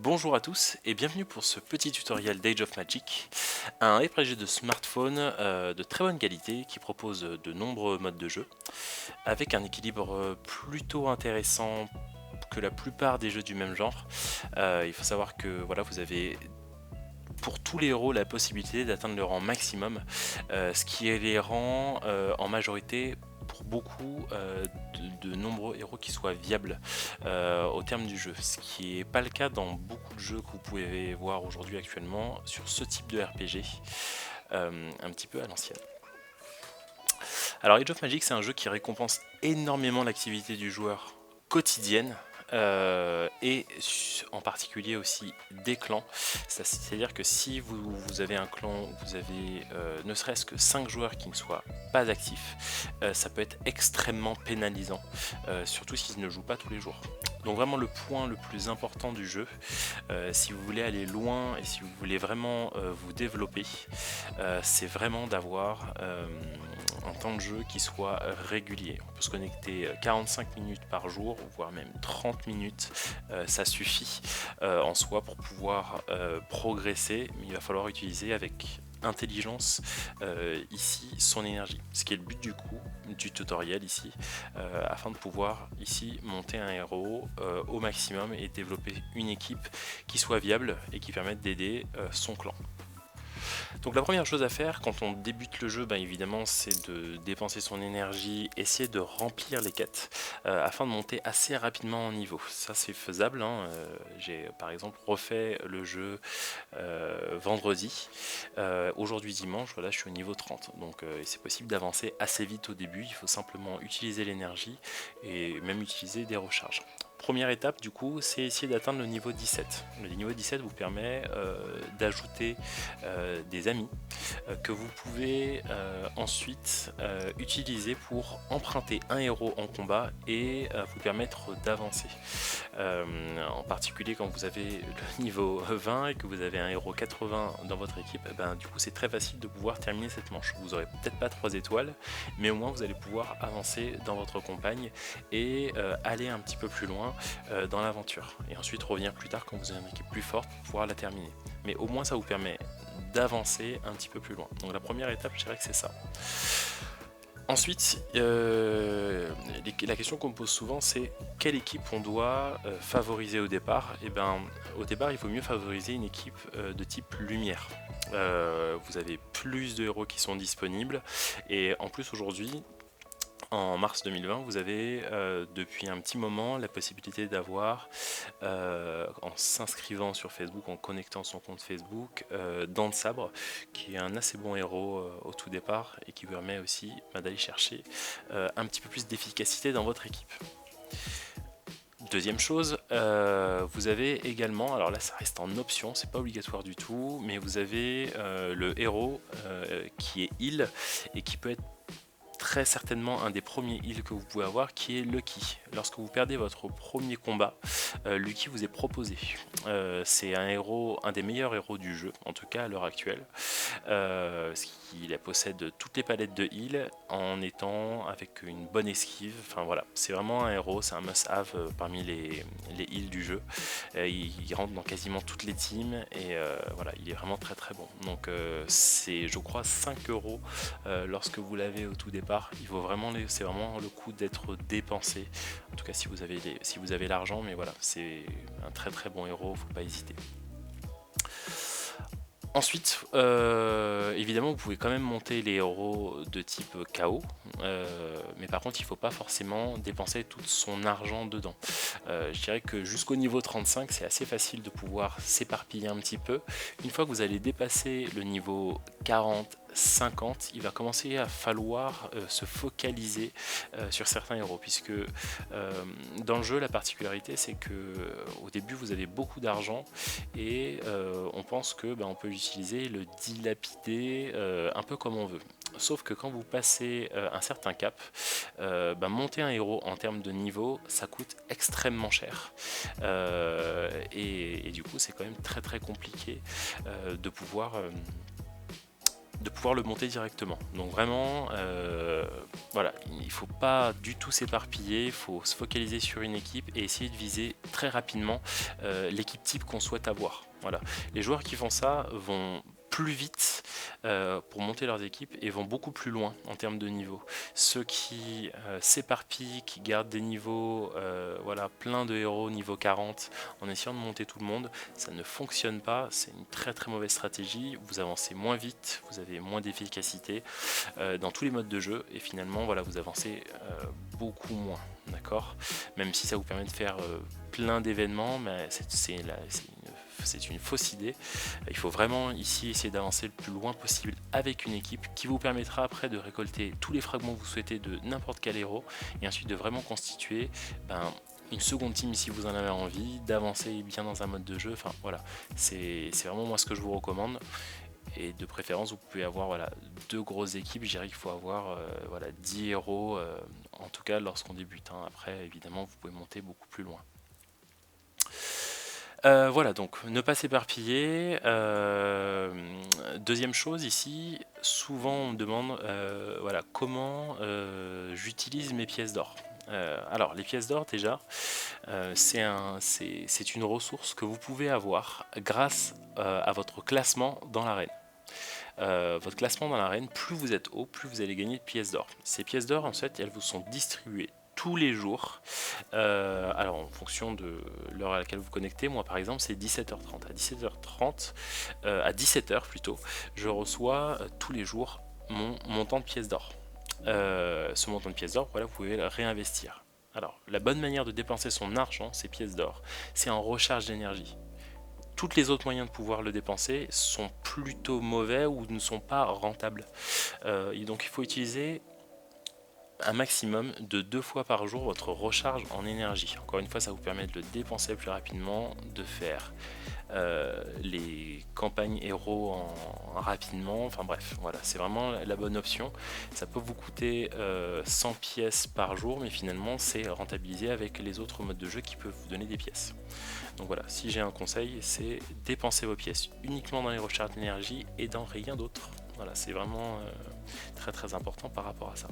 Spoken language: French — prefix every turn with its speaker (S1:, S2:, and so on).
S1: Bonjour à tous et bienvenue pour ce petit tutoriel d'Age of Magic, un RPG de smartphone de très bonne qualité qui propose de nombreux modes de jeu, avec un équilibre plutôt intéressant que la plupart des jeux du même genre. Il faut savoir que voilà, vous avez pour tous les héros la possibilité d'atteindre le rang maximum, ce qui les rend en majorité pour beaucoup de nombreux héros qui soient viables au terme du jeu, ce qui n'est pas le cas dans beaucoup de jeux que vous pouvez voir aujourd'hui actuellement sur ce type de RPG un petit peu à l'ancienne. Alors Age of Magic, c'est un jeu qui récompense énormément l'activité du joueur quotidienne, et en particulier aussi des clans. C'est-à-dire que si vous avez un clan où vous avez ne serait-ce que 5 joueurs qui ne soient pas actifs, ça peut être extrêmement pénalisant, surtout s'ils ne jouent pas tous les jours. Donc vraiment le point le plus important du jeu, si vous voulez aller loin et si vous voulez vraiment vous développer, c'est vraiment d'avoir un temps de jeu qui soit régulier. On peut se connecter 45 minutes par jour, voire même 30 minutes, ça suffit en soi pour pouvoir progresser, mais il va falloir utiliser avec intelligence ici son énergie, ce qui est le but du tutoriel ici, afin de pouvoir ici monter un héros au maximum et développer une équipe qui soit viable et qui permette d'aider son clan. Donc la première chose à faire quand on débute le jeu, évidemment, c'est de dépenser son énergie, essayer de remplir les quêtes afin de monter assez rapidement en niveau. Ça c'est faisable, hein. J'ai par exemple refait le jeu vendredi. Aujourd'hui dimanche, voilà, je suis au niveau 30. Donc c'est possible d'avancer assez vite au début, il faut simplement utiliser l'énergie et même utiliser des recharges. Première étape du coup, c'est essayer d'atteindre le niveau 17. Le niveau 17 vous permet d'ajouter des amis que vous pouvez ensuite utiliser pour emprunter un héros en combat et vous permettre d'avancer. En particulier quand vous avez le niveau 20 et que vous avez un héros 80 dans votre équipe, du coup c'est très facile de pouvoir terminer cette manche. Vous n'aurez peut-être pas 3 étoiles, mais au moins vous allez pouvoir avancer dans votre campagne et aller un petit peu plus loin dans l'aventure. Et ensuite revenir plus tard quand vous avez une équipe plus forte pour pouvoir la terminer. Mais au moins ça vous permet d'avancer un petit peu plus loin. Donc la première étape, je dirais que c'est ça. Ensuite, la question qu'on me pose souvent, c'est quelle équipe on doit favoriser au départ. Et au départ, il vaut mieux favoriser une équipe de type lumière. Vous avez plus de héros qui sont disponibles, et en plus aujourd'hui, en mars 2020, vous avez depuis un petit moment la possibilité d'avoir, en s'inscrivant sur Facebook, en connectant son compte Facebook, Dents de Sabre, qui est un assez bon héros au tout départ et qui vous permet aussi d'aller chercher un petit peu plus d'efficacité dans votre équipe. Deuxième chose, vous avez également, alors là ça reste en option, c'est pas obligatoire du tout, mais vous avez le héros qui est heal et qui peut être très certainement un des premiers heals que vous pouvez avoir, qui est Lucky. Lorsque vous perdez votre premier combat, Lucky vous est proposé. C'est un des meilleurs héros du jeu, en tout cas à l'heure actuelle, parce qu'il possède toutes les palettes de heal en étant avec une bonne esquive. Enfin voilà, c'est vraiment un héros, c'est un must-have parmi les heals du jeu. Il rentre dans quasiment toutes les teams et voilà, il est vraiment très très bon. Donc c'est, je crois, 5 euros lorsque vous l'avez au tout départ. C'est vraiment le coup d'être dépensé. En tout cas, si vous avez l'argent, mais voilà, c'est un très très bon héros, faut pas hésiter. Ensuite, évidemment, vous pouvez quand même monter les héros de type KO, mais par contre, il ne faut pas forcément dépenser tout son argent dedans. Je dirais que jusqu'au niveau 35, c'est assez facile de pouvoir s'éparpiller un petit peu. Une fois que vous allez dépasser le niveau 40, 50, il va commencer à falloir se focaliser sur certains héros, puisque dans le jeu, la particularité, c'est que au début, vous avez beaucoup d'argent et on pense que on peut l'utiliser et le dilapider un peu comme on veut. Sauf que quand vous passez un certain cap, monter un héros en termes de niveau, ça coûte extrêmement cher. Et du coup, c'est quand même très très compliqué de pouvoir de pouvoir le monter directement. Donc vraiment, voilà, il ne faut pas du tout s'éparpiller, il faut se focaliser sur une équipe et essayer de viser très rapidement l'équipe type qu'on souhaite avoir. Voilà. Les joueurs qui font ça vont plus vite pour monter leurs équipes et vont beaucoup plus loin en termes de niveau. Ceux qui s'éparpillent, qui gardent des niveaux, voilà, plein de héros niveau 40 en essayant de monter tout le monde, ça ne fonctionne pas, c'est une très très mauvaise stratégie, vous avancez moins vite, vous avez moins d'efficacité dans tous les modes de jeu et finalement voilà, vous avancez beaucoup moins, d'accord, même si ça vous permet de faire plein d'événements, mais c'est une fausse idée. Il faut vraiment ici essayer d'avancer le plus loin possible avec une équipe qui vous permettra après de récolter tous les fragments que vous souhaitez de n'importe quel héros et ensuite de vraiment constituer une seconde team si vous en avez envie, d'avancer bien dans un mode de jeu. Enfin voilà, c'est vraiment moi ce que je vous recommande. Et de préférence, vous pouvez avoir voilà, 2 grosses équipes. Je dirais qu'il faut avoir voilà, 10 héros, en tout cas lorsqu'on débute. Hein. Après, évidemment, vous pouvez monter beaucoup plus loin. Voilà, donc ne pas s'éparpiller. Deuxième chose ici, souvent on me demande voilà, comment j'utilise mes pièces d'or. Alors les pièces d'or déjà, c'est une ressource que vous pouvez avoir grâce à votre classement dans l'arène. Votre classement dans l'arène, plus vous êtes haut, plus vous allez gagner de pièces d'or. Ces pièces d'or, en fait, elles vous sont distribuées tous les jours. Alors en fonction de l'heure à laquelle vous vous connectez, moi par exemple c'est 17h30. À 17h30, à 17h plutôt, je reçois tous les jours mon montant de pièces d'or. Ce montant de pièces d'or, voilà, vous pouvez le réinvestir. Alors la bonne manière de dépenser son argent, ces pièces d'or, c'est en recharge d'énergie. Toutes les autres moyens de pouvoir le dépenser sont plutôt mauvais ou ne sont pas rentables. Et donc il faut utiliser un maximum de 2 fois par jour votre recharge en énergie. Encore une fois, ça vous permet de le dépenser plus rapidement, de faire les campagnes héros rapidement, enfin bref, voilà, c'est vraiment la bonne option. Ça peut vous coûter 100 pièces par jour, mais finalement c'est rentabilisé avec les autres modes de jeu qui peuvent vous donner des pièces. Donc voilà, si j'ai un conseil, c'est dépenser vos pièces uniquement dans les recharges d'énergie et dans rien d'autre. Voilà, c'est vraiment très très important par rapport à ça.